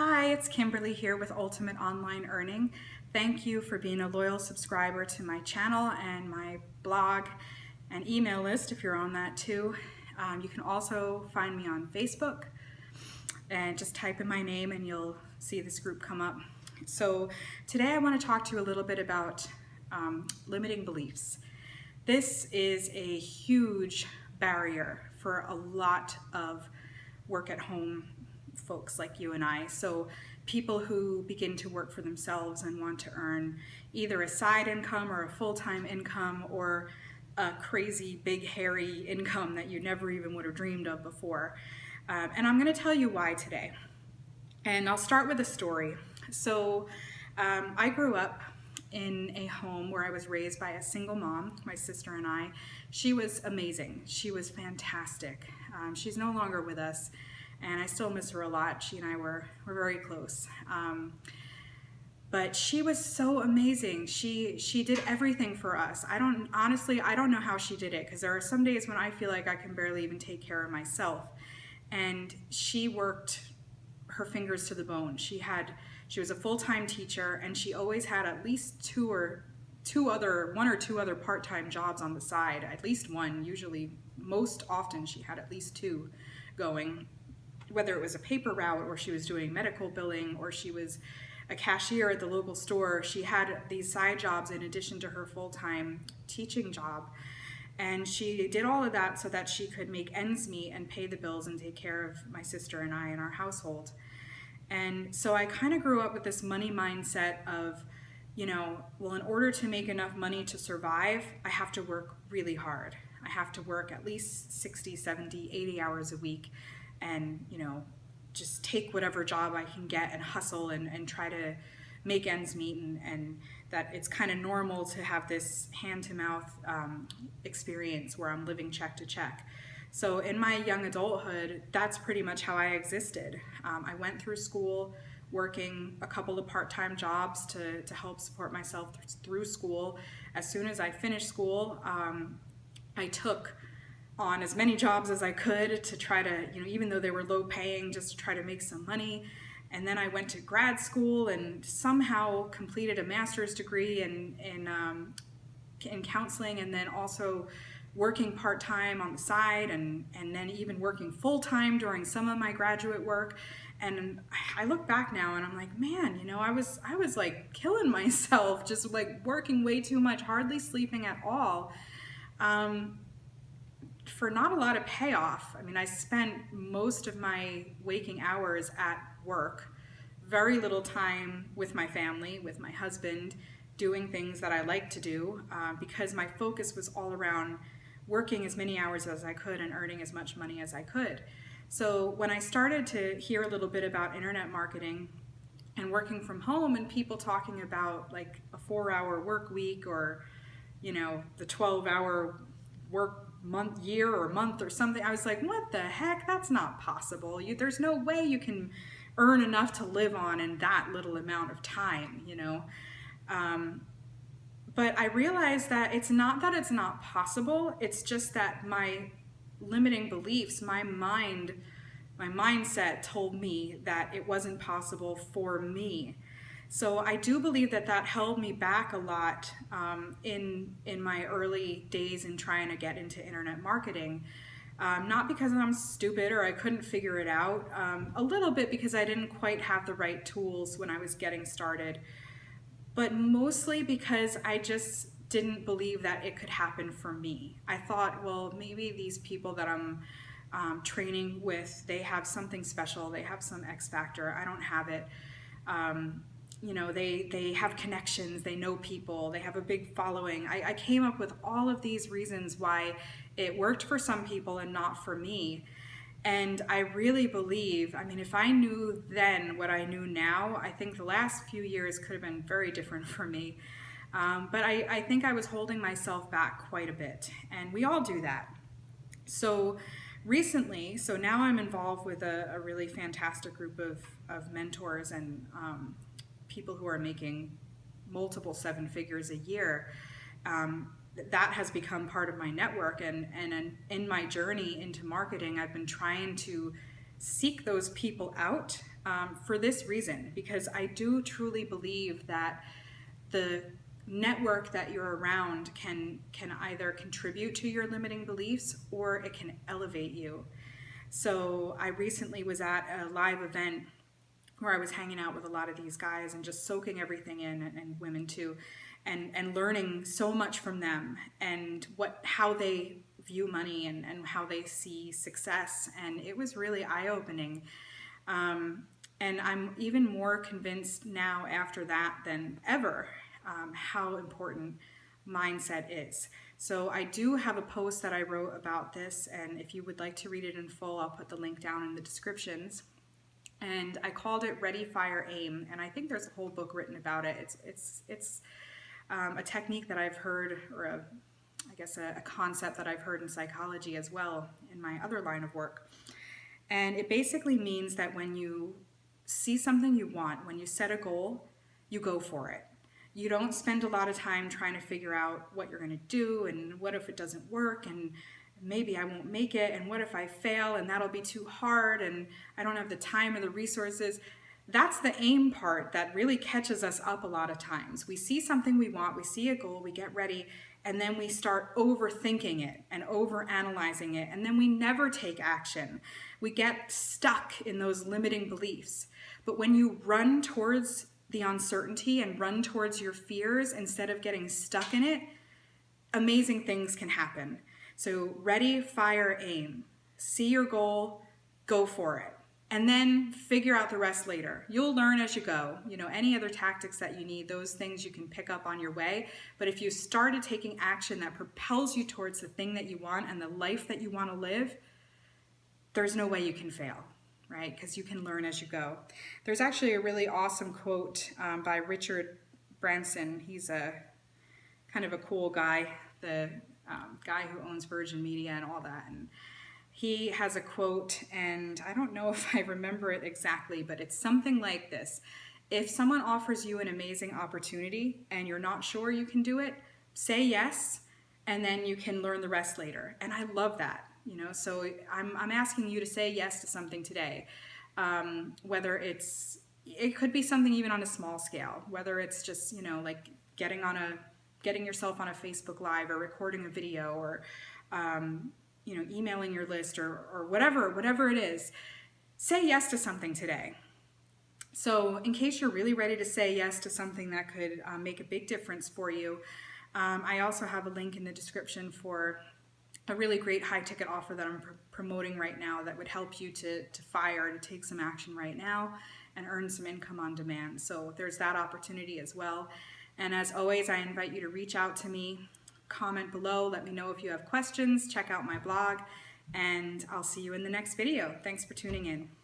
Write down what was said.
Hi, it's Kimberly here with Ultimate Online Earning. Thank you for being a loyal subscriber to my channel and my blog and email list if you're on that too. You can also find me on Facebook and just type in my name and you'll see this group come up. So today I want to talk to you a little bit about limiting beliefs. This is a huge barrier for a lot of work at home folks like you and I. So people who begin to work for themselves and want to earn either a side income or a full-time income or a crazy big hairy income that you never even would have dreamed of before. And I'm going to tell you why today. And I'll start with a story. So I grew up in a home where I was raised by a single mom, my sister and I. She was amazing. She was fantastic. She's no longer with us, and I still miss her a lot. She and I were very close. But she was so amazing. She did everything for us. Honestly, I don't know how she did it, because there are some days when I feel like I can barely even take care of myself. And she worked her fingers to the bone. She was a full-time teacher, and she always had at least one or two other part-time jobs on the side. At least one, usually, most often she had at least two going, whether it was a paper route or she was doing medical billing or she was a cashier at the local store. She had these side jobs in addition to her full-time teaching job. And she did all of that so that she could make ends meet and pay the bills and take care of my sister and I and our household. And so I kind of grew up with this money mindset of, well, in order to make enough money to survive, I have to work really hard. I have to work at least 60, 70, 80 hours a week and, just take whatever job I can get and hustle and try to make ends meet, and that it's kind of normal to have this hand-to-mouth experience where I'm living check to check. So in my young adulthood, that's pretty much how I existed. I went through school working a couple of part-time jobs to help support myself through school. As soon as I finished school, I took on as many jobs as I could to try to, even though they were low paying, just to try to make some money. And then I went to grad school and somehow completed a master's degree in counseling, and then also working part-time on the side, and then even working full-time during some of my graduate work. And I look back now and I'm like, man, I was like killing myself, just like working way too much, hardly sleeping at all, for not a lot of payoff. I mean, I spent most of my waking hours at work, very little time with my family, with my husband, doing things that I like to do, because my focus was all around working as many hours as I could and earning as much money as I could. So when I started to hear a little bit about internet marketing and working from home, and people talking about like a 4-hour work week, or the 12-hour work year or month or something, I was like, what the heck? That's not possible. There's no way you can earn enough to live on in that little amount of time, But I realized that it's not possible. It's just that my limiting beliefs, my mindset told me that it wasn't possible for me. So I do believe that held me back a lot in my early days in trying to get into internet marketing. Not because I'm stupid or I couldn't figure it out, a little bit because I didn't quite have the right tools when I was getting started, but mostly because I just didn't believe that it could happen for me. I thought, well, maybe these people that I'm training with, they have something special, they have some X factor, I don't have it. They have connections, they know people, they have a big following. I came up with all of these reasons why it worked for some people and not for me. And I really believe, if I knew then what I knew now, I think the last few years could have been very different for me. But I think I was holding myself back quite a bit, and we all do that. So recently, now I'm involved with a really fantastic group of mentors and people who are making multiple 7 figures a year. That has become part of my network, and in my journey into marketing, I've been trying to seek those people out for this reason, because I do truly believe that the network that you're around can either contribute to your limiting beliefs or it can elevate you. So I recently was at a live event where I was hanging out with a lot of these guys and just soaking everything in, and women too, and learning so much from them, and how they view money, and how they see success. And it was really eye-opening. And I'm even more convinced now after that than ever how important mindset is. So I do have a post that I wrote about this, and if you would like to read it in full, I'll put the link down in the descriptions. And I called it Ready, Fire, Aim, and I think there's a whole book written about it. It's a technique that I've heard, or I guess a concept that I've heard in psychology as well in my other line of work. And it basically means that when you see something you want, when you set a goal, you go for it. You don't spend a lot of time trying to figure out what you're going to do, and what if it doesn't work, and maybe I won't make it, and what if I fail, and that'll be too hard, and I don't have the time or the resources. That's the aim part that really catches us up a lot of times. We see something we want, we see a goal, we get ready, and then we start overthinking it and overanalyzing it, and then we never take action. We get stuck in those limiting beliefs. But when you run towards the uncertainty and run towards your fears instead of getting stuck in it, amazing things can happen. So ready, fire, aim. See your goal, go for it. And then figure out the rest later. You'll learn as you go. Any other tactics that you need, those things you can pick up on your way. But if you started taking action that propels you towards the thing that you want and the life that you want to live, there's no way you can fail, right? Because you can learn as you go. There's actually a really awesome quote by Richard Branson. He's a kind of a cool guy, the guy who owns Virgin Media and all that. And he has a quote, and I don't know if I remember it exactly, but it's something like this. If someone offers you an amazing opportunity and you're not sure you can do it, say yes, and then you can learn the rest later. And I love that. So I'm asking you to say yes to something today, whether it could be something even on a small scale, whether it's just, like getting yourself on a Facebook Live, or recording a video, or, emailing your list, or whatever it is. Say yes to something today. So in case you're really ready to say yes to something that could make a big difference for you, I also have a link in the description for a really great high-ticket offer that I'm promoting right now that would help you to take some action right now and earn some income on demand. So there's that opportunity as well. And as always, I invite you to reach out to me, comment below, let me know if you have questions, check out my blog, and I'll see you in the next video. Thanks for tuning in.